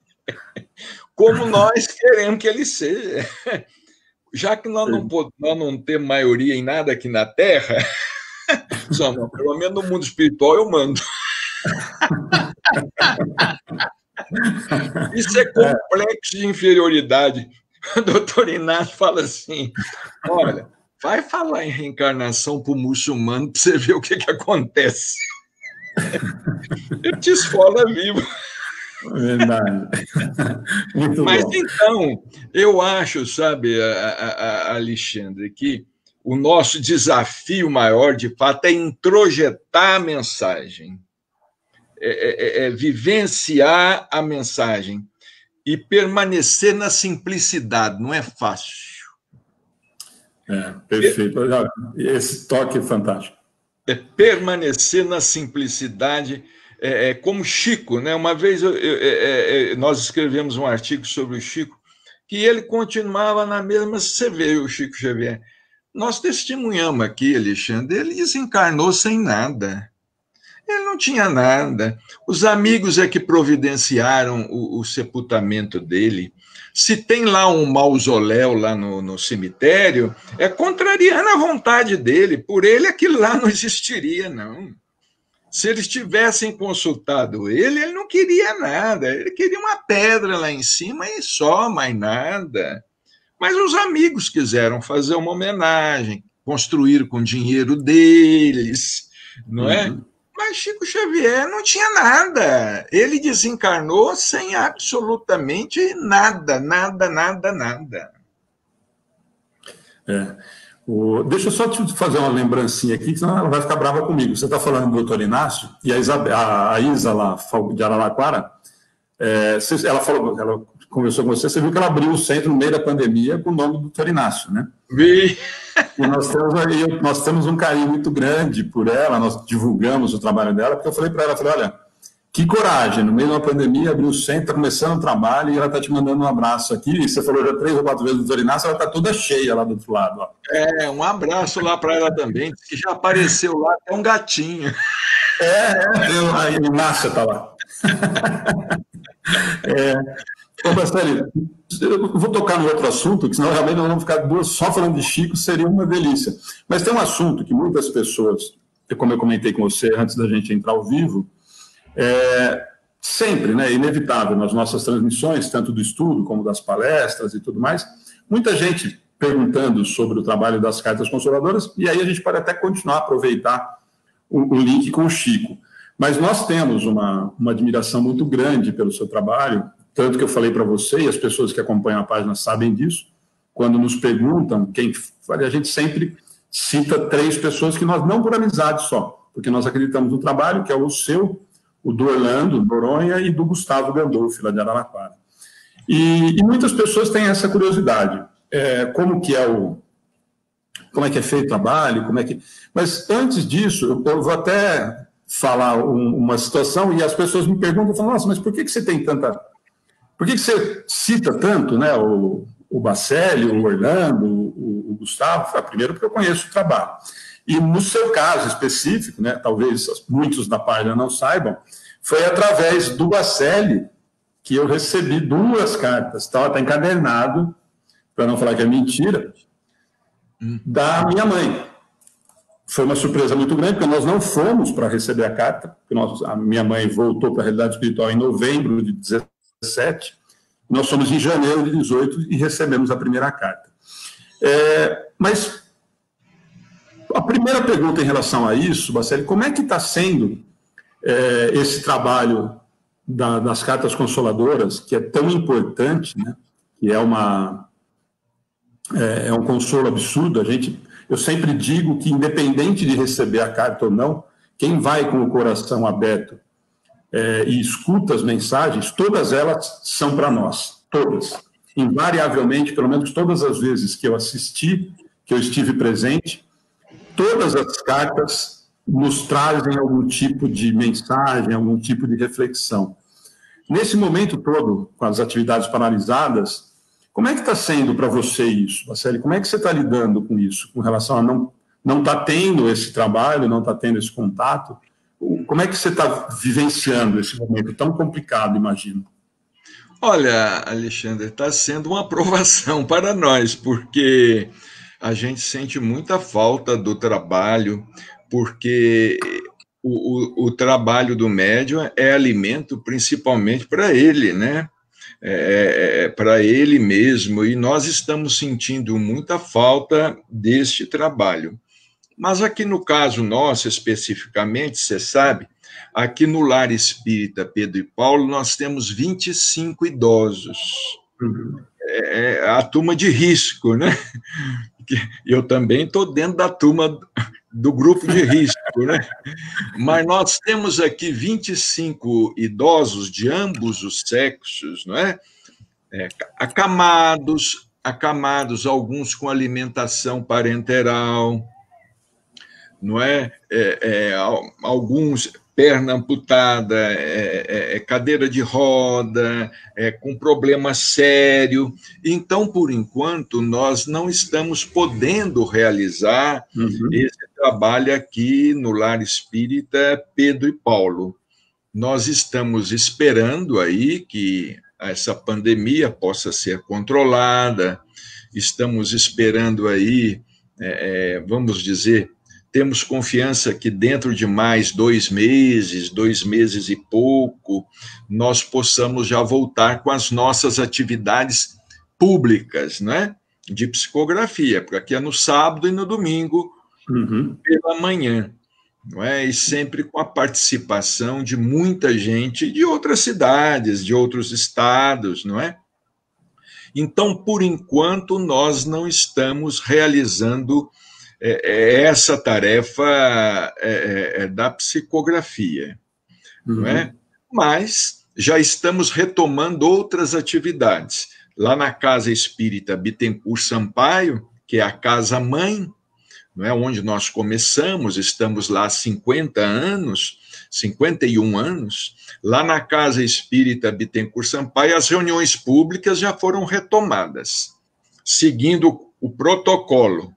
como nós queremos que ele seja. Já que nós não temos maioria em nada aqui na Terra, pelo menos no mundo espiritual eu mando. Isso é complexo de inferioridade. O doutor Inácio fala assim, olha, vai falar em reencarnação para o muçulmano para você ver o que acontece. Ele te esfola vivo. Verdade. Muito Mas bom. então, eu acho, sabe, Alexandre, que o nosso desafio maior, de fato, é introjetar a mensagem, vivenciar a mensagem e permanecer na simplicidade. Não é fácil. Perfeito. Esse toque é fantástico. É permanecer na simplicidade, como Chico, né? Uma vez nós escrevemos um artigo sobre o Chico, que ele continuava na mesma. Você vê o Chico Xavier. Nós testemunhamos aqui, Alexandre, ele desencarnou sem nada. Ele não tinha nada. Os amigos é que providenciaram o sepultamento dele. Se tem lá um mausoléu lá no cemitério, é contrariando a vontade dele. Por ele, aquilo lá não existiria, não. Se eles tivessem consultado ele não queria nada. Ele queria uma pedra lá em cima e só, mais nada. Mas os amigos quiseram fazer uma homenagem, construir com dinheiro deles, não é? Mas Chico Xavier não tinha nada. Ele desencarnou sem absolutamente nada, nada, nada, nada. Deixa eu só te fazer uma lembrancinha aqui, senão ela vai ficar brava comigo. Você está falando do doutor Inácio e a Isa lá de Araraquara, ela conversou com você viu que ela abriu o centro no meio da pandemia com o nome do doutor Inácio, né? Vi. E nós temos um carinho muito grande por ela, nós divulgamos o trabalho dela, porque eu falei para ela, olha, que coragem, no meio de uma pandemia, abriu o centro, está começando o trabalho e ela está te mandando um abraço aqui, e você falou já 3 ou 4 vezes do doutor Inácio, ela está toda cheia lá do outro lado. Ó. Um abraço lá para ela também, que já apareceu lá, até um gatinho. A Inácia está lá. Ô, Marcelo, eu vou tocar no outro assunto, que senão realmente nós vamos ficar só falando de Chico, seria uma delícia. Mas tem um assunto que muitas pessoas, como eu comentei com você antes da gente entrar ao vivo, sempre, né, inevitável nas nossas transmissões, tanto do estudo como das palestras e tudo mais, muita gente perguntando sobre o trabalho das cartas consoladoras, e aí a gente pode até continuar a aproveitar o link com o Chico. Mas nós temos uma admiração muito grande pelo seu trabalho, tanto que eu falei para você, e as pessoas que acompanham a página sabem disso, quando nos perguntam a gente sempre cita 3 pessoas que nós, não por amizade só, porque nós acreditamos no trabalho, que é o seu, o do Orlando Noronha e do Gustavo Gandolfi, lá de Araraquara. E muitas pessoas têm essa curiosidade, como é que é feito o trabalho, Mas antes disso, eu vou até falar uma situação, e as pessoas me perguntam, falam, nossa, mas por que você tem tanta... Por que você cita tanto, né, o Bacelli, o Orlando, o Gustavo? Primeiro porque eu conheço o trabalho. E no seu caso específico, né, talvez muitos da página não saibam, foi através do Bacelli que eu recebi 2 cartas, está encadernado, para não falar que é mentira, da minha mãe. Foi uma surpresa muito grande, porque nós não fomos para receber a carta, porque a minha mãe voltou para a realidade espiritual em novembro de 17, nós fomos em janeiro de 18 e recebemos a primeira carta. Mas a primeira pergunta em relação a isso, Bacelli, como é que está sendo esse trabalho das cartas consoladoras, que é tão importante, né? Que é um consolo absurdo. Eu sempre digo que, independente de receber a carta ou não, quem vai com o coração aberto e escuta as mensagens, todas elas são para nós, todas. Invariavelmente, pelo menos todas as vezes que eu assisti, que eu estive presente, todas as cartas nos trazem algum tipo de mensagem, algum tipo de reflexão. Nesse momento todo, com as atividades paralisadas, como é que está sendo para você isso, Bacelli? Como é que você está lidando com isso, com relação a não estar tendo esse trabalho, não estar tendo esse contato? Como é que você está vivenciando esse momento tão complicado, imagino? Olha, Alexandre, está sendo uma provação para nós, porque a gente sente muita falta do trabalho, porque o trabalho do médium é alimento principalmente para ele, né? Para ele mesmo, e nós estamos sentindo muita falta deste trabalho. Mas aqui no caso nosso, especificamente, você sabe, aqui no Lar Espírita Pedro e Paulo, nós temos 25 idosos. A turma de risco, né? Eu também estou dentro da turma do grupo de risco, né? Mas nós temos aqui 25 idosos de ambos os sexos, não é? Acamados, alguns com alimentação parenteral, não é? Alguns perna amputada, cadeira de roda, com problema sério. Então, por enquanto, nós não estamos podendo realizar esse trabalho aqui no Lar Espírita Pedro e Paulo. Nós estamos esperando aí que essa pandemia possa ser controlada, estamos esperando aí, vamos dizer, temos confiança que dentro de mais 2 meses e pouco, nós possamos já voltar com as nossas atividades públicas, né? De psicografia, porque aqui é no sábado e no domingo, pela manhã, não é? E sempre com a participação de muita gente de outras cidades, de outros estados, não é? Então, por enquanto, nós não estamos realizando essa tarefa da psicografia, não é? Mas já estamos retomando outras atividades. Lá na Casa Espírita Bittencourt Sampaio, que é a casa-mãe, não é? Onde nós começamos, estamos lá há 51 anos, lá na Casa Espírita Bittencourt Sampaio, as reuniões públicas já foram retomadas, seguindo o protocolo,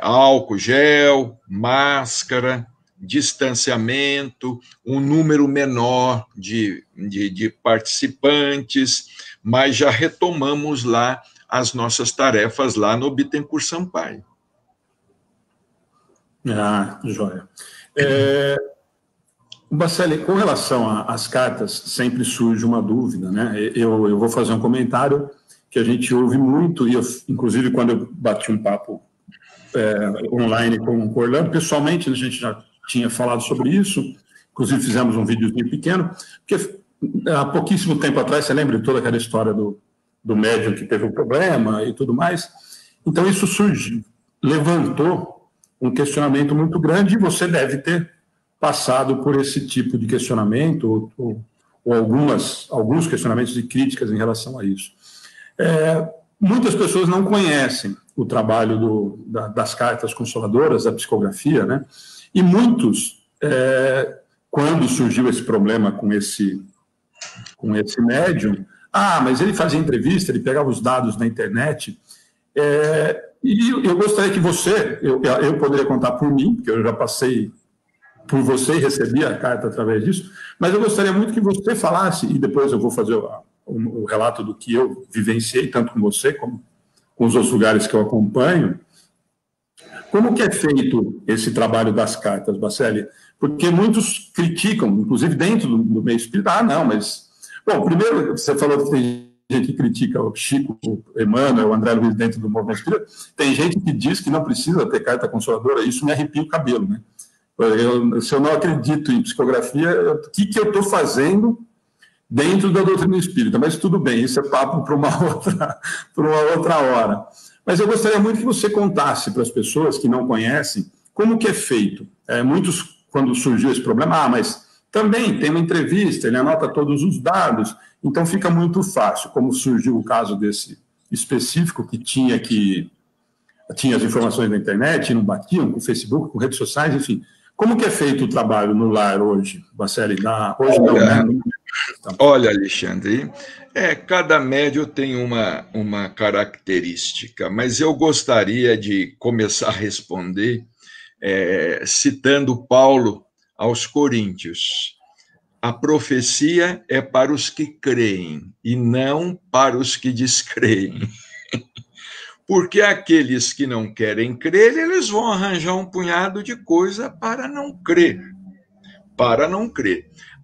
álcool gel, máscara, distanciamento, um número menor de participantes, mas já retomamos lá as nossas tarefas lá no Bittencourt Sampaio. Joia. Bacelli, com relação às cartas, sempre surge uma dúvida, né? Eu vou fazer um comentário que a gente ouve muito, e eu, inclusive quando eu bati um papo online com o Orlando, pessoalmente a gente já tinha falado sobre isso, inclusive fizemos um videozinho pequeno, porque há pouquíssimo tempo atrás, você lembra de toda aquela história do médium que teve um problema e tudo mais? Então isso surgiu, levantou um questionamento muito grande, e você deve ter passado por esse tipo de questionamento, ou alguns questionamentos e críticas em relação a isso. Muitas pessoas não conhecem o trabalho das cartas consoladoras, da psicografia, né? E muitos, quando surgiu esse problema com esse médium, mas ele fazia entrevista, ele pegava os dados na internet, e eu gostaria que você, eu poderia contar por mim, porque eu já passei por você e recebi a carta através disso, mas eu gostaria muito que você falasse, e depois eu vou fazer o relato do que eu vivenciei, tanto com você como com os outros lugares que eu acompanho. Como que é feito esse trabalho das cartas, Bacelli? Porque muitos criticam, inclusive dentro do meio espírita, não, mas... Bom, primeiro, você falou que tem gente que critica o Chico, o Emmanuel, o André Luiz dentro do movimento espírita, tem gente que diz que não precisa ter carta consoladora, isso me arrepia o cabelo, né? Se eu não acredito em psicografia, o que eu estou fazendo dentro da doutrina espírita? Mas tudo bem, isso é papo para uma outra hora. Mas eu gostaria muito que você contasse para as pessoas que não conhecem como que é feito. Muitos, quando surgiu esse problema, mas também tem uma entrevista, ele anota todos os dados, então fica muito fácil, como surgiu o caso desse específico que tinha as informações na internet, não batiam com o Facebook, com redes sociais, enfim. Como que é feito o trabalho no lar hoje, Bacelli? Hoje não, né? Olha, Alexandre, cada médium tem uma característica, mas eu gostaria de começar a responder citando Paulo aos Coríntios. A profecia é para os que creem e não para os que descreem. Porque aqueles que não querem crer, eles vão arranjar um punhado de coisa para não crer.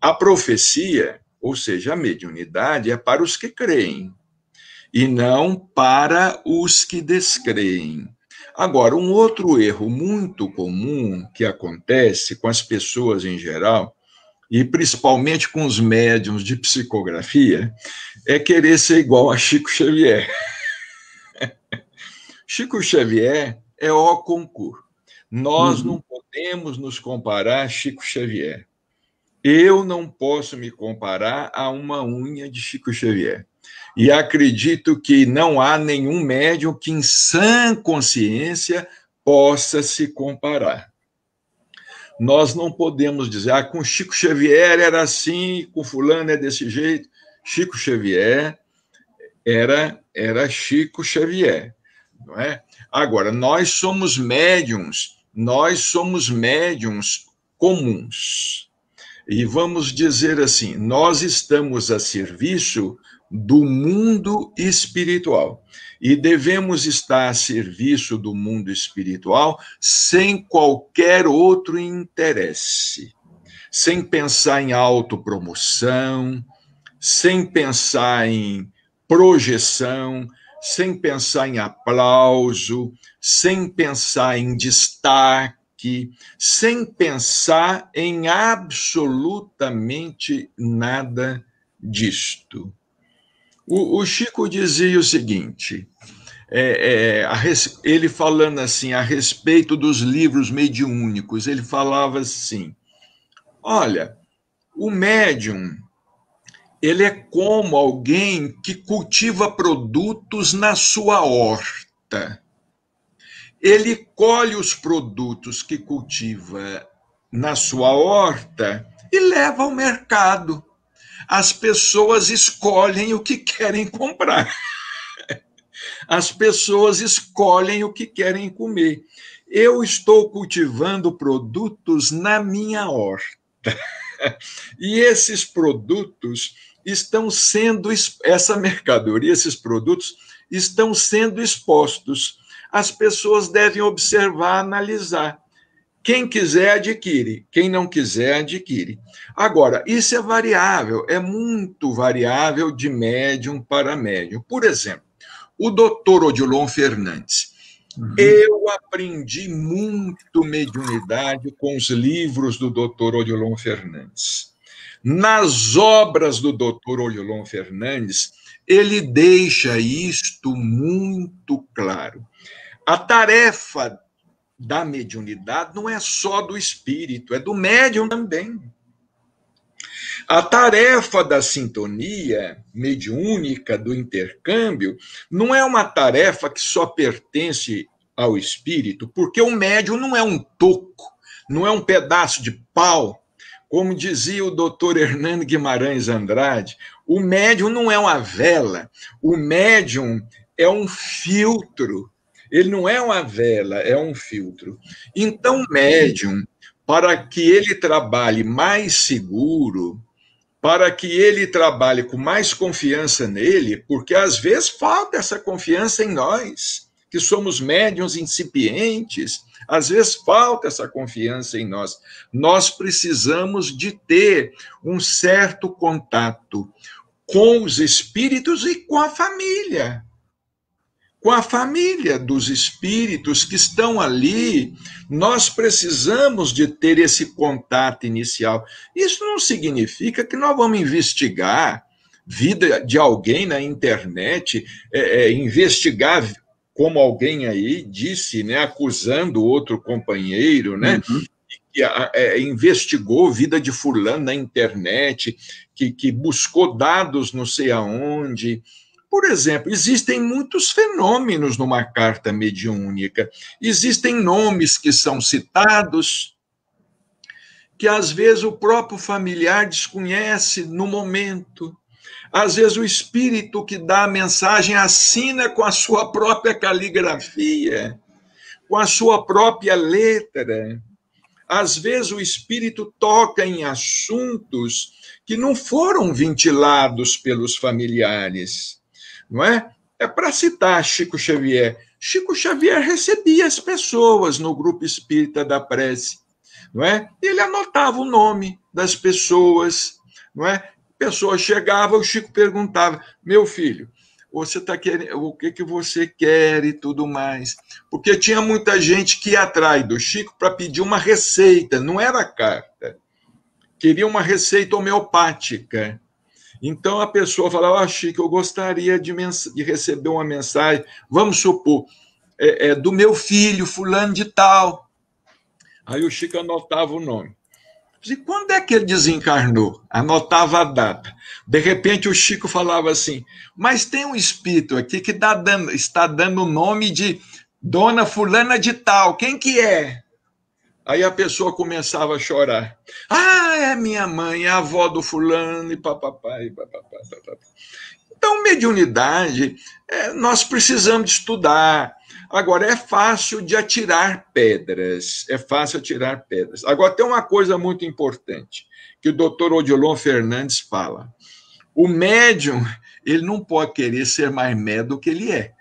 A profecia, ou seja, a mediunidade, é para os que creem, e não para os que descreem. Agora, um outro erro muito comum que acontece com as pessoas em geral, e principalmente com os médiuns de psicografia, é querer ser igual a Chico Xavier. Chico Xavier é o concurso. Nós não podemos nos comparar a Chico Xavier. Eu não posso me comparar a uma unha de Chico Xavier. E acredito que não há nenhum médium que, em sã consciência, possa se comparar. Nós não podemos dizer, com Chico Xavier era assim, com fulano é desse jeito. Chico Xavier era Chico Xavier, não é? Agora, nós somos médiums comuns. E vamos dizer assim, nós estamos a serviço do mundo espiritual. E devemos estar a serviço do mundo espiritual sem qualquer outro interesse. Sem pensar em autopromoção, sem pensar em projeção, sem pensar em aplauso, sem pensar em destaque, sem pensar em absolutamente nada disto. O Chico dizia o seguinte, ele falando assim a respeito dos livros mediúnicos, ele falava assim, olha, o médium, ele é como alguém que cultiva produtos na sua horta. Ele colhe os produtos que cultiva na sua horta e leva ao mercado. As pessoas escolhem o que querem comprar. As pessoas escolhem o que querem comer. Eu estou cultivando produtos na minha horta. E esses produtos estão sendo, essa mercadoria, esses produtos estão sendo expostos. As pessoas devem observar, analisar. Quem quiser, adquire. Quem não quiser, adquire. Agora, isso é variável, é muito variável de médium para médium. Por exemplo, o doutor Odilon Fernandes. Eu aprendi muito mediunidade com os livros do doutor Odilon Fernandes. Nas obras do doutor Odilon Fernandes, ele deixa isto muito claro. A tarefa da mediunidade não é só do espírito, é do médium também. A tarefa da sintonia mediúnica, do intercâmbio, não é uma tarefa que só pertence ao espírito, porque o médium não é um toco, não é um pedaço de pau. Como dizia o doutor Hernando Guimarães Andrade, o médium não é uma vela, o médium é um filtro. Ele não é uma vela, é um filtro. Então, o médium, para que ele trabalhe mais seguro, para que ele trabalhe com mais confiança nele, porque às vezes falta essa confiança em nós, que somos médiuns incipientes, às vezes falta essa confiança em nós. Nós precisamos de ter um certo contato com os espíritos e com a família. Com a família dos espíritos que estão ali, nós precisamos de ter esse contato inicial. Isso não significa que nós vamos investigar vida de alguém na internet, investigar, como alguém aí disse, né, acusando outro companheiro, né, que investigou vida de fulano na internet, que buscou dados não sei aonde. Por exemplo, existem muitos fenômenos numa carta mediúnica. Existem nomes que são citados, que às vezes o próprio familiar desconhece no momento. Às vezes o espírito que dá a mensagem assina com a sua própria caligrafia, com a sua própria letra. Às vezes o espírito toca em assuntos que não foram ventilados pelos familiares. Não é? É para citar Chico Xavier. Chico Xavier recebia as pessoas no grupo espírita da prece, não é? Ele anotava o nome das pessoas, não é? A pessoa chegava, o Chico perguntava: meu filho, você está querendo, o que você quer e tudo mais? Porque tinha muita gente que ia atrás do Chico para pedir uma receita, não era carta. Queria uma receita homeopática. Então a pessoa falava: Chico, eu gostaria de receber uma mensagem, vamos supor, do meu filho, fulano de tal. Aí o Chico anotava o nome. E quando é que ele desencarnou? Anotava a data. De repente o Chico falava assim: mas tem um espírito aqui que está dando o nome de Dona fulana de tal, quem que é? Aí a pessoa começava a chorar. Ah, é minha mãe, é a avó do fulano, e papapá, e papapá, papapá. Então, mediunidade, nós precisamos de estudar. Agora, é fácil de atirar pedras. É fácil atirar pedras. Agora, tem uma coisa muito importante, que o doutor Odilon Fernandes fala. O médium, ele não pode querer ser mais médium do que ele é.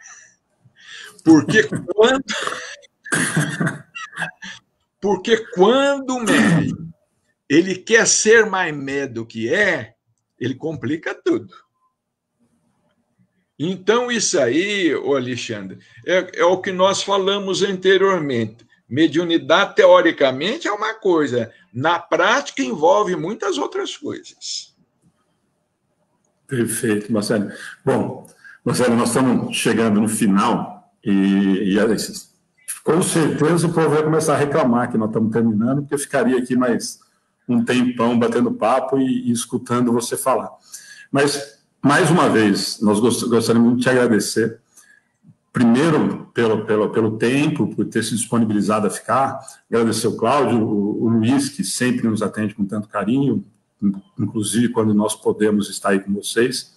Porque quando o médium ele quer ser mais médium do que é, ele complica tudo. Então, isso aí, ô Alexandre, é o que nós falamos anteriormente. Mediunidade, teoricamente, é uma coisa. Na prática, envolve muitas outras coisas. Perfeito, Marcelo. Bom, Marcelo, nós estamos chegando no final e com certeza o povo vai começar a reclamar que nós estamos terminando, porque eu ficaria aqui mais um tempão batendo papo e escutando você falar. Mas, mais uma vez, nós gostaríamos de te agradecer, primeiro pelo tempo, por ter se disponibilizado a ficar, agradecer o Cláudio, o Luiz, que sempre nos atende com tanto carinho, inclusive quando nós podemos estar aí com vocês,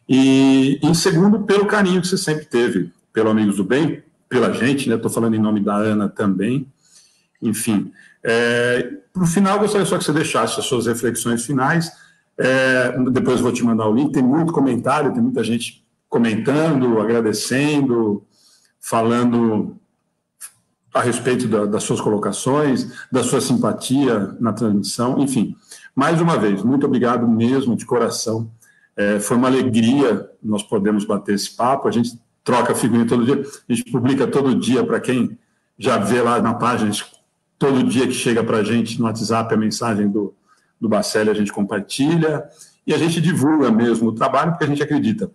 e em segundo, pelo carinho que você sempre teve, pelo Amigos do Bem, pela gente, né? Estou falando em nome da Ana também, enfim. Para o final, gostaria só que você deixasse as suas reflexões finais, depois eu vou te mandar o link, tem muito comentário, tem muita gente comentando, agradecendo, falando a respeito das suas colocações, da sua simpatia na transmissão, enfim. Mais uma vez, muito obrigado mesmo, de coração. Foi uma alegria nós podermos bater esse papo, a gente troca figurinha todo dia, a gente publica todo dia, para quem já vê lá na página, todo dia que chega para a gente no WhatsApp a mensagem do Bacelli, a gente compartilha, e a gente divulga mesmo o trabalho, porque a gente acredita.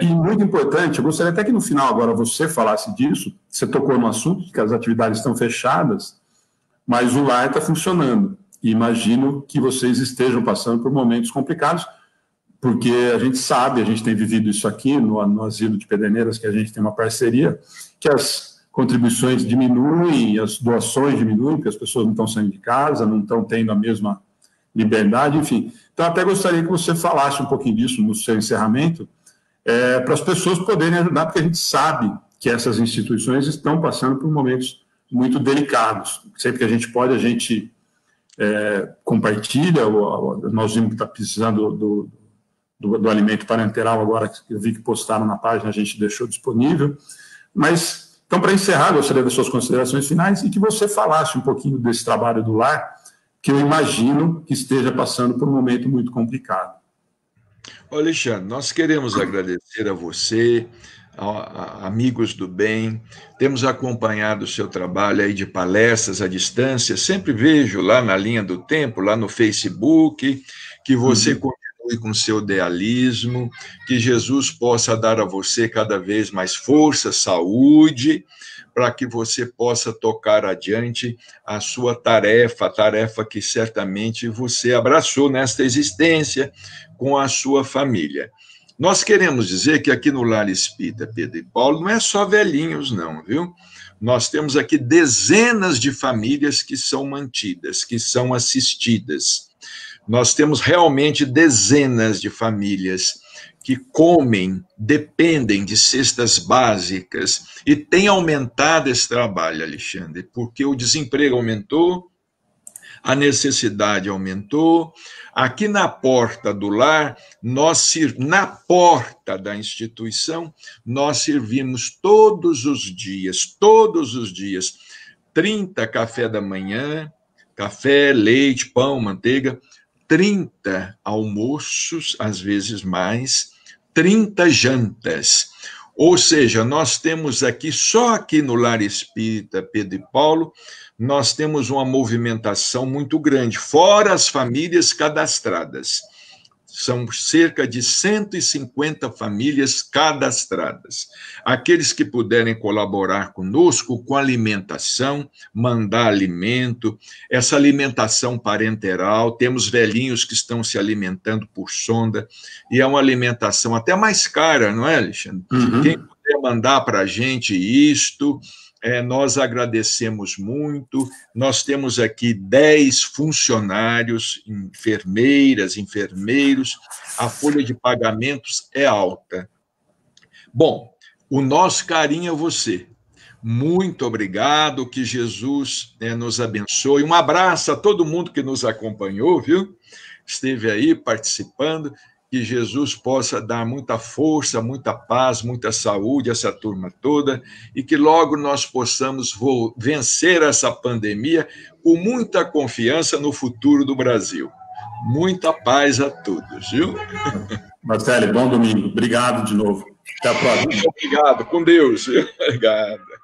E muito importante, eu gostaria até que no final agora você falasse disso, você tocou no assunto, que as atividades estão fechadas, mas o lar está funcionando, e imagino que vocês estejam passando por momentos complicados, porque a gente sabe, a gente tem vivido isso aqui no Asilo de Pederneiras, que a gente tem uma parceria, que as contribuições diminuem, as doações diminuem, porque as pessoas não estão saindo de casa, não estão tendo a mesma liberdade, enfim. Então, até gostaria que você falasse um pouquinho disso no seu encerramento, para as pessoas poderem ajudar, porque a gente sabe que essas instituições estão passando por momentos muito delicados. Sempre que a gente pode, a gente compartilha, nós vimos que está precisando do alimento parenteral, agora que eu vi que postaram na página, a gente deixou disponível. Mas, então, para encerrar, gostaria das suas considerações finais e que você falasse um pouquinho desse trabalho do lar, que eu imagino que esteja passando por um momento muito complicado. Alexandre, nós queremos agradecer a você, amigos do bem, temos acompanhado o seu trabalho aí de palestras à distância, sempre vejo lá na linha do tempo, lá no Facebook, que você continue com seu idealismo, que Jesus possa dar a você cada vez mais força, saúde, para que você possa tocar adiante a sua tarefa, a tarefa que certamente você abraçou nesta existência com a sua família. Nós queremos dizer que aqui no Lar Espírita Pedro e Paulo não é só velhinhos, não, viu? Nós temos aqui dezenas de famílias que são mantidas, que são assistidas. Nós temos realmente dezenas de famílias que comem, dependem de cestas básicas, e tem aumentado esse trabalho, Alexandre, porque o desemprego aumentou, a necessidade aumentou. Aqui na porta do lar, na porta da instituição, nós servimos todos os dias, 30 café da manhã, café, leite, pão, manteiga, 30 almoços, às vezes mais, 30 jantas. Ou seja, nós temos aqui, só aqui no Lar Espírita Pedro e Paulo, nós temos uma movimentação muito grande, fora as famílias cadastradas. São cerca de 150 famílias cadastradas. Aqueles que puderem colaborar conosco com alimentação, mandar alimento, essa alimentação parenteral, temos velhinhos que estão se alimentando por sonda, e é uma alimentação até mais cara, não é, Alexandre? Quem puder puder mandar para a gente isto, nós agradecemos muito. Nós temos aqui 10 funcionários, enfermeiras, enfermeiros. A folha de pagamentos é alta. Bom, o nosso carinho a você. Muito obrigado, que Jesus nos abençoe. Um abraço a todo mundo que nos acompanhou, viu? Esteve aí participando. Que Jesus possa dar muita força, muita paz, muita saúde a essa turma toda e que logo nós possamos vencer essa pandemia com muita confiança no futuro do Brasil. Muita paz a todos, viu? Marcelo, bom domingo. Obrigado de novo. Até a próxima. Obrigado. Com Deus. Obrigado.